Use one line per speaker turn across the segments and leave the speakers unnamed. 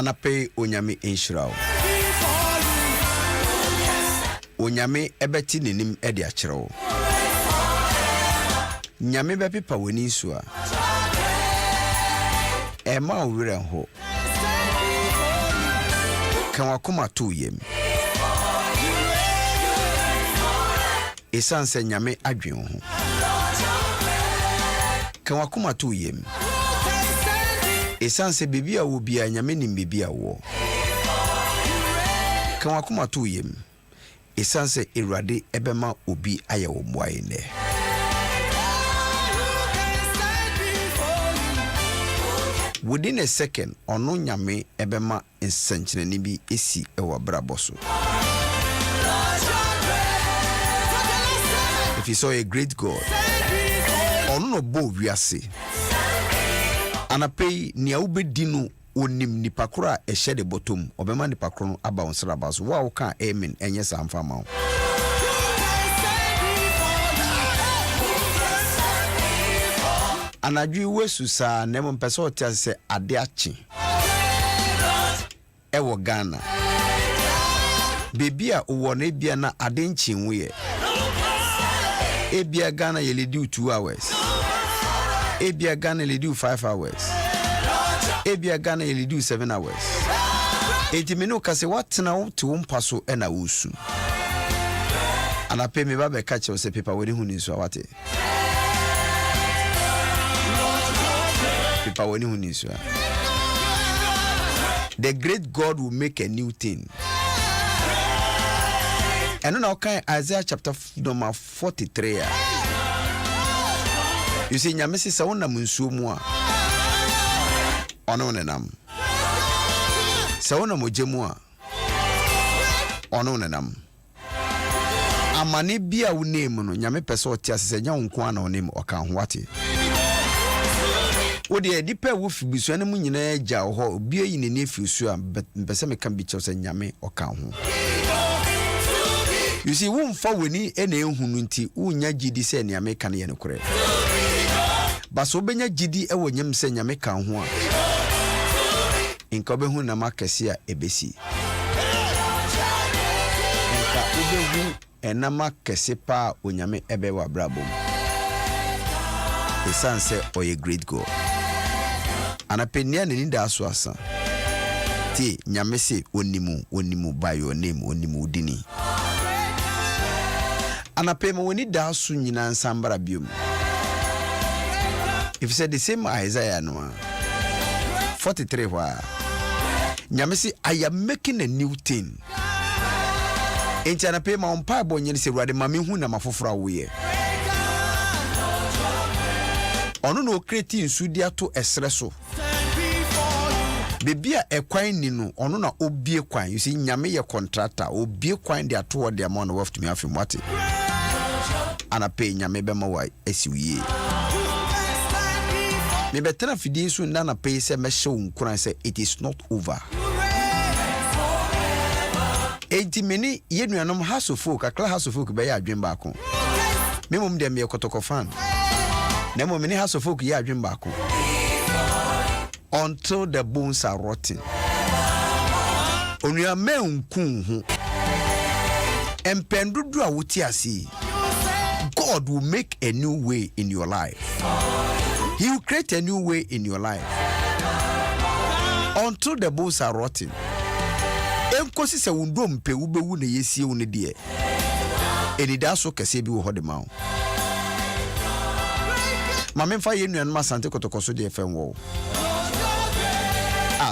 anape onyame enshirawo onyame ebeti nenim ede akyerewo nyame bepipa woni so a ema owere ho kan wakoma to yem esanse nyame adwen ho kan wakoma to yem esanse bibia wo bia nyame nim bibia wo kan wakoma to yem esanse erade ebema obi aye wo moaye ne within a second ono nyame ebema ensankyereni bi esi ewa braboso. If you saw a great God ono no bo wiase anapei nia ubedinu onim nipakora ehye de bottom obema nipakoro no aba onsra baso wa woka amen enye samfa ma. Anadwi wesu sa nemo mpese otia se ade achi ewo Ghana bebia uwo na ebia na ade nchi nwe ebia Ghana ye ledi 2 hours ebia Ghana ledi 5 hours ebia Ghana ye ledi 7 hours etimenu kase watena wote wompaso ena wosu anape me babe kache ose pepa woni huni so awate pepa woni huni so. The great God will make a new thing. And now okay, Isaiah chapter number 43. You see nyamesi sa wona munsuo mu a ono nenam sa wona mojemu a ono nenam amane bia wo name no nyame pese otia se nya wonko ana onem oka ho wate wo de dipa wo fibiso ne mu nyina agya ho bia yi ne ne fisu a pese me kan bi che se nyame oka ho. You see won fa weni ene ehunu nti unya gidi se ne ame kan ye ne kore baso benya gidi e wonyem se nyame kan ho a inka behu na makese a ebesi inka ubehu enama kese pa onyame ebe wa brabom esanse oye great God anapenia ne nda aso asa ti nyame se onimu by your name onimu dini anapema woni da aso nyina nsambara biom. If you said the same Isaiah no 43 where nyame se I am making a new thing enti anapema on pa bonye se ruade mame hu na mafofora wo ye ono no create nsudi ato esre so bebia ekwan ni no ono na obie kwan. You see nyame ye contractor obie kwan de ato de amount of to me afim wate anape nyame be ma wa esiwie me betena fidie so nda na pay se me hye nkuran se it is not over. Enti meni yenuanom hasofo kakla hasofo be ya adwen ba ko memom de me kotokofan na mo meni hasofo ya adwen ba ko until the bones are rotten. Onua menkun hu empendudu a wuti asi God will make a new way in your life. He will create a new way in your life until the bones are rotten. Enkosi se wundo mpe ubewu na yesie wo ne de enida so kese bi wo hode ma wo mamemfa yenuan ma sante kotokoso de fem wo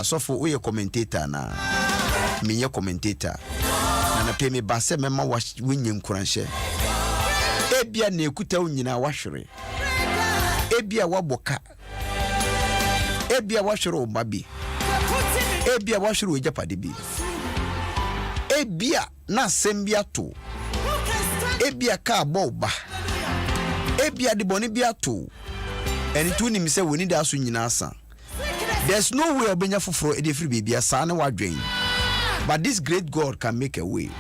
so for we commentator na menye commentator na pe me ba se mema wonye nkuranhye ebia na ekuta nyina wahwere ebia waboka ebia wahwere obabi ebia wahwere ojapade bi ebia na sembia to ebia ka boba ebia de boni bia to eni tu ni mi se woni da so nyina asa. There's no way obenya foforo e de free baby asa na wadwen. But this great God can make a way.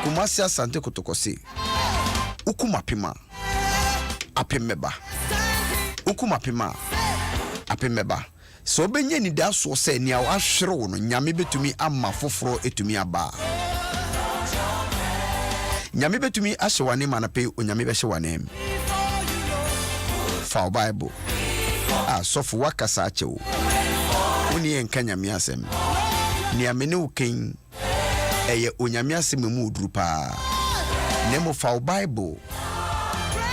Kumasi asante kotokose. Ukumapima apemeba. Ukumapima apemeba. so benye ni da so se ni a ahwere wo no nyame betumi amma foforo etumi aba nyame betumi ahye wane manape onyame be hye wane fa Bible sofo wakasa achewo woni enka nyame asem ni amene uken eye onyame asem mu uduru pa nemo fa Bible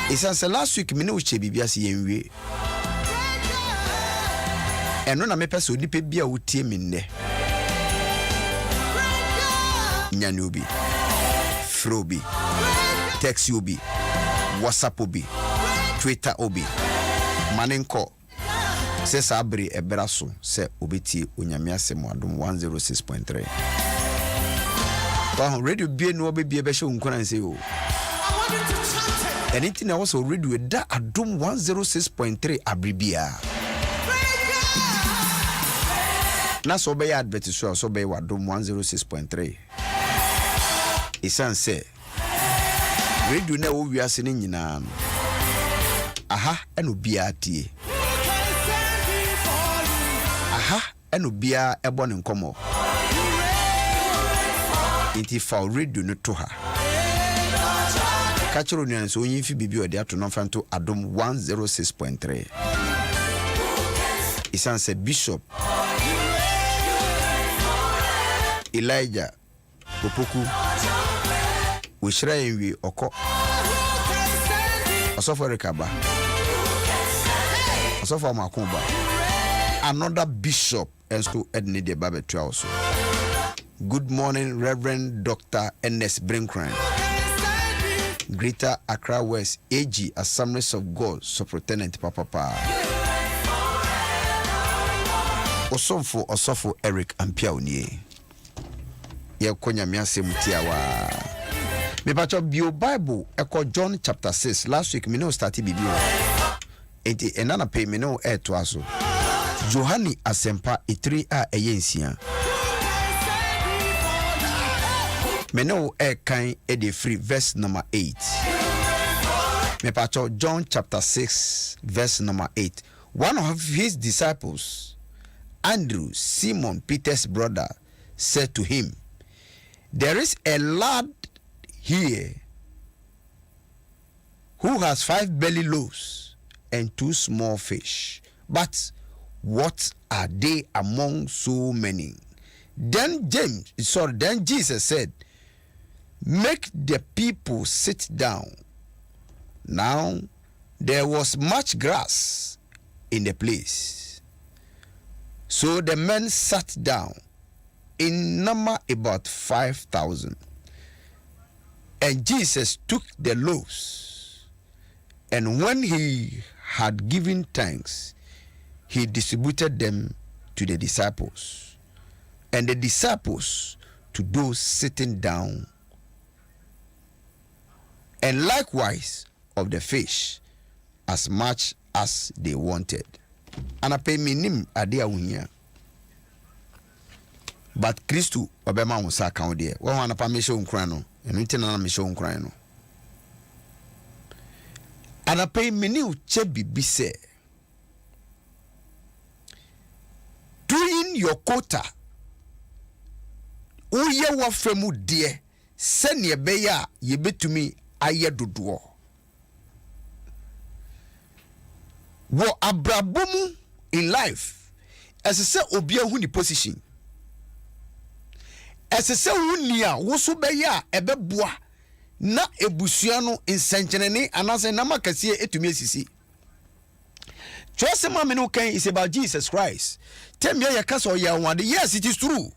isanse last week mene uche bibia se yenwie eno na mepese odipe bia wotie minne nyane obi frobi text obi WhatsApp obi Twitter obi manenko se sabri ebraso se obeti onyame asem Adom 106.3 to radio bie no obebie be hye unkona nse o anything else radio da Adom 106.3 abribia na so be advertise so be Adom 106.3 isanse radio na wo wiase ne nyina aha eno bia tie aha eno bia ebo ne nkomo inti fa radio no to ha kachiro nyan so yin fi bibi ode ato no fanto Adom 106.3 isanse Bishop Elijah Opoku Wishra enwi oko Osofo Rekaba Osofo Makumba another bishop enso edne de babetua also. Good morning Reverend Dr. Ernest Brinkran, Greater Accra West AG Assemblies of God Superintendent Papa Osofo Eric Ampiaw nie ye konya miase mutiawa me pacho bio Bible eko John chapter 6 last week me no start bibio enti enana pe me no to aso Johani asempa 3 a eyensia me no kan de free verse number 8 me pacho John chapter 6 verse number 8. One of his disciples, Andrew, Simon Peter's brother, said to him, "There is a lad here who has 5 belly loaves and 2 small fish. But what are they among so many?" Then Jesus said, "Make the people sit down." Now there was much grass in the place, so the men sat down, in number about 5,000. And Jesus took the loaves, and when he had given thanks, he distributed them to the disciples, and the disciples to those sitting down, and likewise of the fish, as much as they wanted. And I pay minim ade awunya. But Christu obema won sa kan de. Wo wana pa me show nkran no. Enu ntina na me show nkran no. And I pay mini uche bibi se. Doing your quota. Uye wa femu de. Senye beya yebetumi aye dodo. Wo abrabomu in life as se obi ahu ni position, as se wuni a wo so be ya ebeboa na ebusua no nsenkyene anase na makase etumi asisi. Twese ma me no kan is about Jesus Christ. Tell me ya kasa ya wade. Yes, it is true.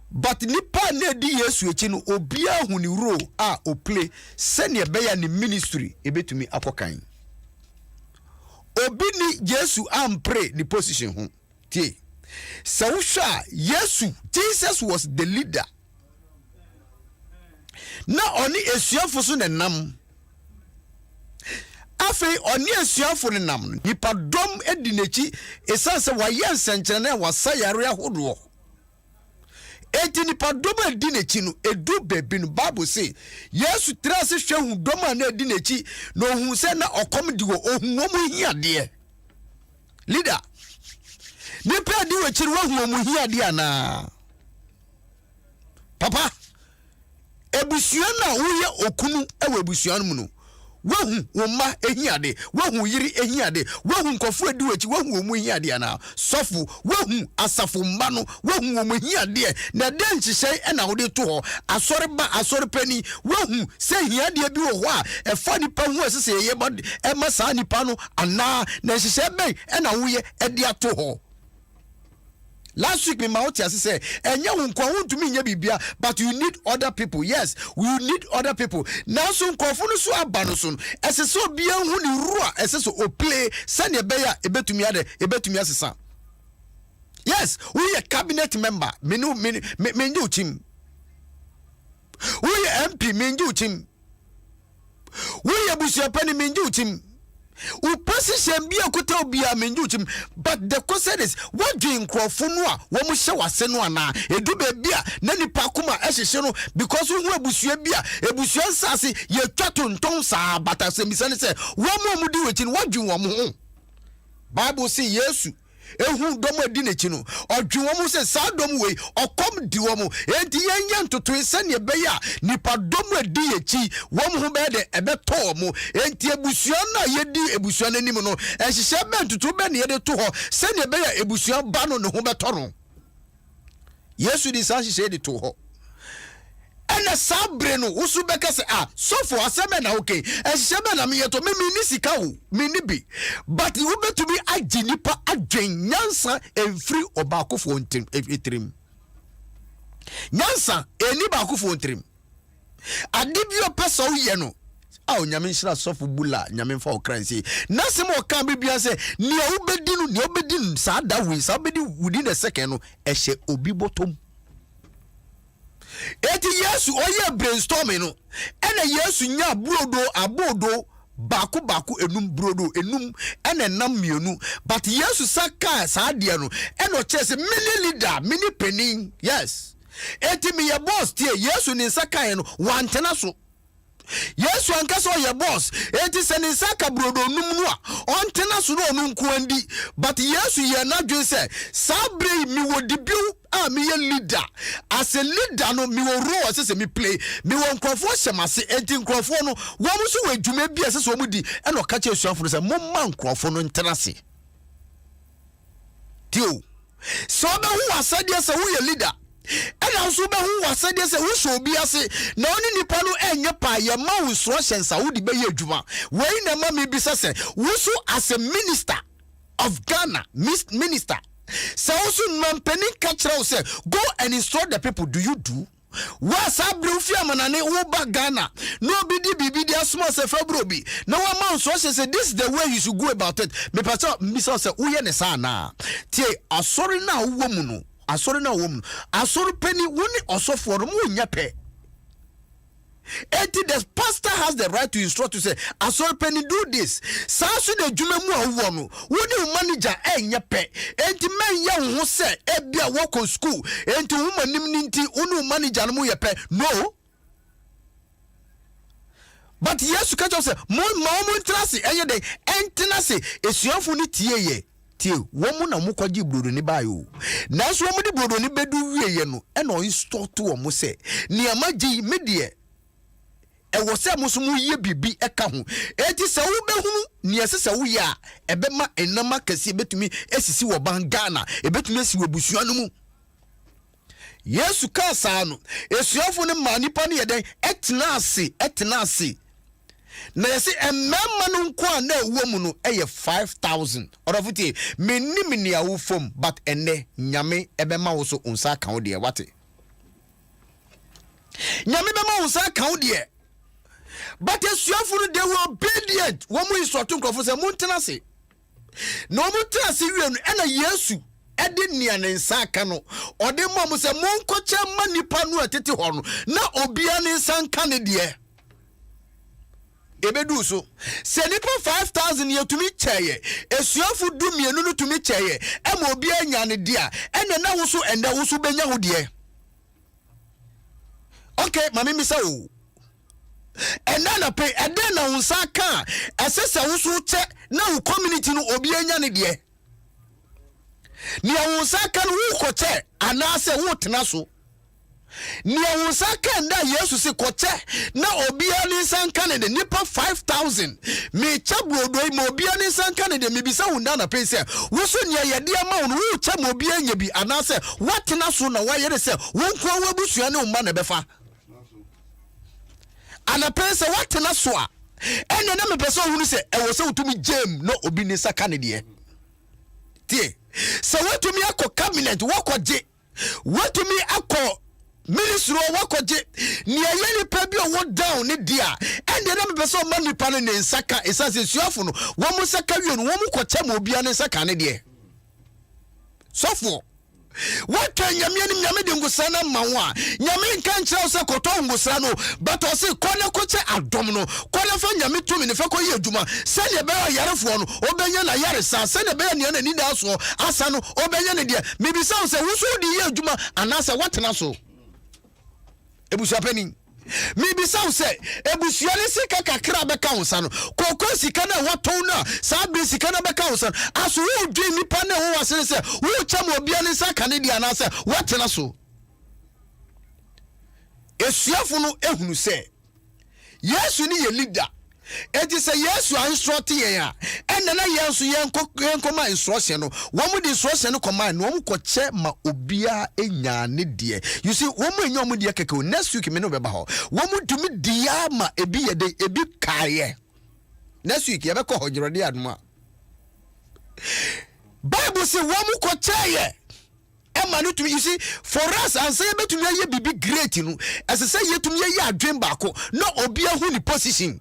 But nipa na di Yesu echi no obi ahu ni role a o play sene be ya ni ministry ebetumi akokan. Obi ni Yesu ampre the position ho. Tie. Sawusha Yesu, Jesus was the leader. Na oni esuafo so nenam. Afei oni esuafo nenam. Nipa dom edi nechi esanse wa yensenkyene na wasayare ahodo. Eti nipa dom edi nechi no edu bebi no Bible say Yesu trase hwe hu dom na edi nechi no hu se na okom di wo ohun omu hiade. Leader nipa di we chiri wahu omu hia de ana papa ebusua na wo ye okunu ewe ebusua no mu no wahu woma ehiade wahu yiri ehiade wahu nkofo edi wachi wahu omu ehiade ana sofu wahu asafo mba no wahu omu ehiade na de nchihye na wo de to ho asore ba asore pani wahu se ehiade bi wo ho a efa nipa hu asese ye bod e ma sa nipa no ana na nhihye ben na wo ye e de ato ho. Last week, me mauti say, and you won't to me, bibia, but you need other people. Yes, we need other people. Now, soon, Kofunu so abanosun, as a so be who ni rua, as a so play, send a bear, a bet to me, a bet to me as a son. Yes, we a cabinet member, menu, menu team. We a MP, menu team. We a busia penny, menu team. Position be a kuta be a menjuchim, but the question is what doing crofunua, what mu show us senwana, a do be beer, nani pakuma asheno, because we were busia beer, a busia sassy, ye chatun tonsa, but as a misson said, what more do it in what do you want? Bible say yes. Ehu domo dinechino or juomu se sadom we or come duomo enti yenyan to twisen ye beya nipa domo diyechi wom hu be de ebeto mo enti ebusuan na yedi ebusuan anim no ehihye ben tutu be ne ye de to ho se ne beya ebusuan ba no ne hu beto no Yesu di sa hihye de to ho ena sabre no usu beka se so for aseme na okay ehihye na me yeto me ni sika wo me ni bi but you better be aginipa adwen nyansa enfri obakofo ntrim nyansa eni bakofo ntrim adibio pesa wo ye no nyame nhira sofo bula nyame mfa okransi nasem oka bibia se ne obedinu sa da we sa obedi within a second no ehye obi botom. Eti Yesu oye brainstorming no ena Yesu nya abodo baku enum brodo enum ena nam mienu but Yesu saka sa de no ena chese mini leader mini penin. Yes, eti me ye boss tie Yesu ni saka no wantena so Yesu ankaso ye boss eti se ni saka brodo num no a ontena so no nku andi but Yesu ye na dwen se sabre mi wo debiu me ye leader as a leader no mi wo role as me play mi wo nkrofo hyemase enti nkrofo no wo mu so we dwuma bi as so mu di e no ka che suafo se mo man nkrofo no ntenase tio so be hu asade se wo ye leader and also be hu asade se wo so bi ase na oni nipa no enye pa ye ma wo so hyensa wo di be ye dwuma we na ma me bi se wo so as a minister of Ghana minister. So also mampeni kachra say go and instruct the people. Do you do? Was abrufia manane uba Ghana. No bidi bibidi asma se febrobi. No one so say this is the way you should go about it. Me pastor misa say uye ne sana. Tie asori na woman no. Asori na woman. Asori penny woni osofo no mu nyape. Eti the pastor has the right to instruct to say asol penny do this sasu de dwuma mu awo no woni manager enye pe enti men ya ho se ebia work on school enti humanim ninti unu manager no mu ye pe no but Yesu ka say mo trase enye de entenase esuafo ni tie womu na mukwaji brodo ni bayo nanso womu di brodo ni bedu wiye no e no instruct wo mo se niamaji medie e wo se musumu ye bibi eka ho enti se wo behunu ne ese se wo ya ebema enama kase betumi esisi wo ban Ghana ebetumi esi wo busua no mu Yesu ka sa no esuafo ne ma nipa ne yeden etenase na yesi emema no nko na ewo mu no eye 5000 orofuti menni ne awo fom but enne nyame ebema wo so unsa kan wo de wate nyame bema wo sa kan wo de but esuafo they were obedient womu instruct nkrofo se muntenase no muntenase wienu ena Yesu ede nia ne nsa aka no ode mom se monkoche ma nipa no atete ho no na obia ne nsa nka ne de ebedu so se nipa 5000 yetumi cheye esuafo du mienu no tumi cheye ema obia nya ne de a ena na wo so enda wo so benya ho de okay mami misa o enana pe edena unsa kan esesa wo so che na wo community no obi anya ne de Nia unsaka no koche anase wo tena so. Nia unsaka nda Yesu se koche na obia ni sanka ne de nipa 5000 me chabro do mo obia ni sanka ne de me bisa wunda na pense wo so nia yede ama wo wo cha mo obia nya bi anase watena so na wa yede se wo nko wa busua ne umma na befa ana pense watena so a ene na me pese hunu se e wo se utumi jam no obi ni saka ne de tie se watumi akọ cabinet wakoje watumi akọ ministry wakoje ni ayeni pa bi o down ne dia ende na me pese o ma nipa ne nsaka esase suafo no wo mu saka wi no wo mu koche ma obi ne saka ne de sofo what can nyame de ngusa na manwa nyame nka nkyerɛ sɛ kɔtɔ ngusa no but o se kɔne koche adom no kɔne fa nyame tumi ne fa kɔ yɛ adwuma sɛ ne bɛ yarefo no obenya na yaresa sɛ ne bɛ ne ni da so asa no obenya ne de me bi sɛ wo so di yɛ adwuma anasa watena so ebusia pani mi bi saw say ebusia le sika kakra beka wonsa no kokon sika na waton na sa bi sika na beka wonsa aso wo dwe nipa na wo wasere se wo cham obia ne saka ne dia na se watena so esuafo no ehunu se Yesu ni ye leader eti se Yesu instruct yen a enne na Yesu yen koma instruction no wo mu di instruction no command no wo mu koche ma obia enya ne de you see wo mu enya mu de keke next week me no beba ho wo mu dumi dia ma ebi ye de ebi kaye next week ye be ko hojrode aduma Bible say wo mu koche ye Emma no to you see for us and say betumi ye bibi great no as say yetumi ye adwen baako no obia hu ni position.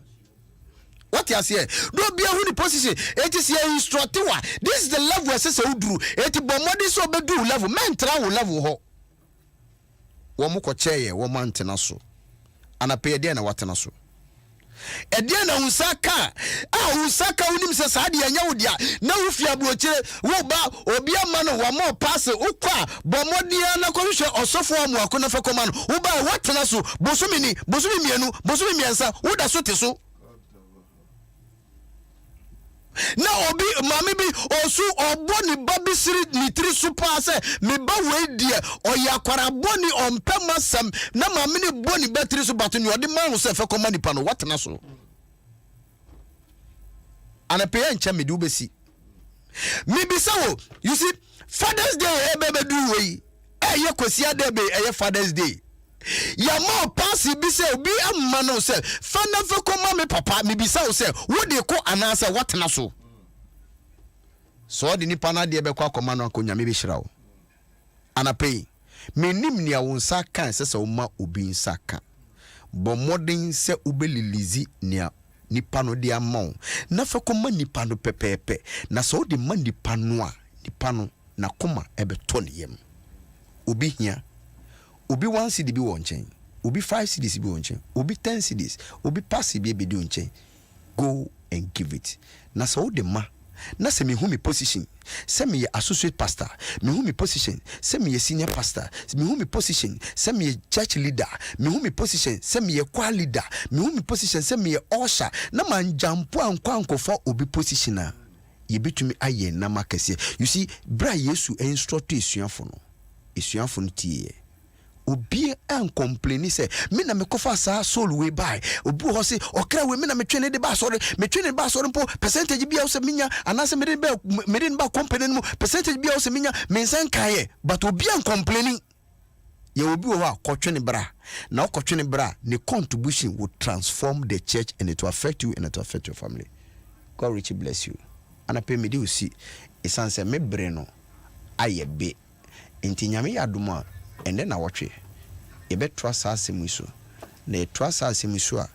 What you say? No be a who position. It is your instructor. This is the level says udru. It bomodi so bedu level. Men travel level ho. Womu ko cheye, woman tenaso. Ana pe ede na watena so. Ede na unsaka. Unsaka unim se sadi anya udia. Na ufia buochire. Wo ba obi amano wa mo pass ukwa bomodi na ko hwe osofo amu akona fa komano. Wo ba watena so. Bosumi mienu, bosumi miensa. Uda so te so. Na obi mami bi osu oboni babi siri ni tri super se me ba we die oyakwara boni ompema sam na mami ni boni battery so bato ni odi man se fe koma nipa no watena so ana pe encha me du besi me bisa wo you see Father's Day be do we ye kosia de be Father's Day ya mo pass bi se obi amma no se fa na fe koma me papa me bisa wo se wo de ko anasa watena so so de nipa na de be kwa koma no akonya me be hirawo anapei menim nia wo nsa kan se wo ma obi nsa ka bo modern se ubelilizi nia nipa no de amon na fe koma nipa no pepepe na so de ma nipa no na koma ebe to ne yem obi hia obi 1 cedi bi wonchen obi 5 cedis bi wonchen obi 10 cedis obi pass bi be di wonchen go and give it na so de ma na se me hu me position se me associate pastor me hu me position se me senior pastor me hu me position se me church leader me hu me position se me choir leader me hu me position se me usher na man jampo ankwanko for obi position a ye betumi aye na makase you see bra Yesu instruct esuafo no tie obi an complain say me na me kofa sa soul we buy obi ho say okra we me na me twene de ba sori me twene ba sori mpo percentage bia wo se minya anase me de ba company no percentage bia wo se minya me nsan kae but obi an complaining ye obi wo ha kotwene bra na kotwene bra ne contribution will transform the church and it will affect you and it will affect your family. God richly bless you. Ana pe me de usi esanse me bre no ayebe enti nyame Adom a ende na wotwe ebe trust asem iso na trust asem iso a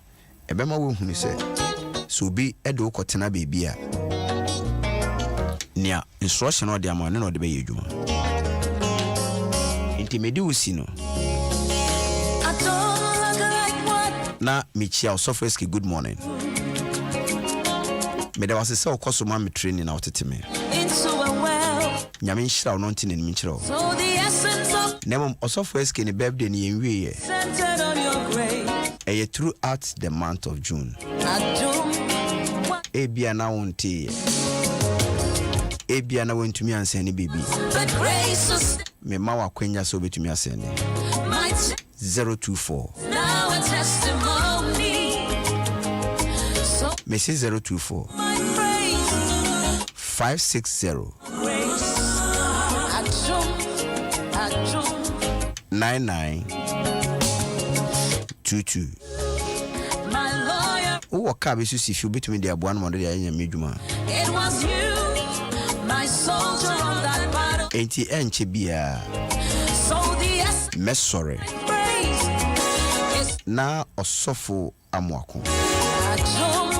ebe ma wo hunu se so bi edo kotena bebi a nia instruction o de ama ne no de be yedwuma intimedi usi no na michia osofreski good morning me da wase se okoso ma me training na oteteme nyame nshira ono ntine ni nchira so the essence of nemo osofreski ni birthday ni yenwie ye throughout the month of June ebia na wonte ebia na wentumi ansɛne baby me ma wa kwanya so betumi asɛne 024
now a testimony.
me say 024 560 9922.
My lawyer,
Oh, ka be so si fi betumi de aboa no mo de anya medwuma.
it was you, my soldier on that battle.
Enti enche bia
So the
mesore
praise is
na osofo amoako.
Adom,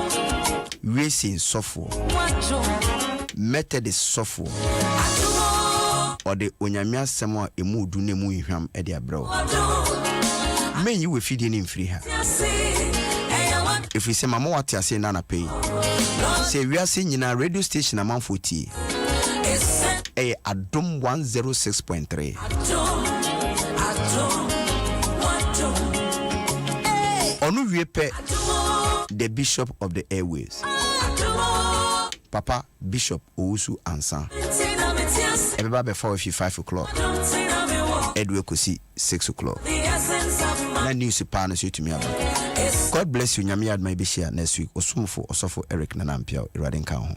Racing sofo
Adom,
method sofo
Adom,
or the onyame asem a emu du na emu hwam e de abrɛ.
Adom.
Men yi we fidie ni mfiri ha. If we say mama what you say na pay. Say we are seeing in a radio station amanfo tie. Adom 106.3. Onu wie pe the bishop of the airways. Papa Bishop Owusu Ansa. Everybody before 5 o'clock. Edwe kosi 6 o'clock. Na news pa na so tumi aba. God bless you. Nyame adma be share next week. Osumfo Osofo Eric na Ampiaw Irade nka ho.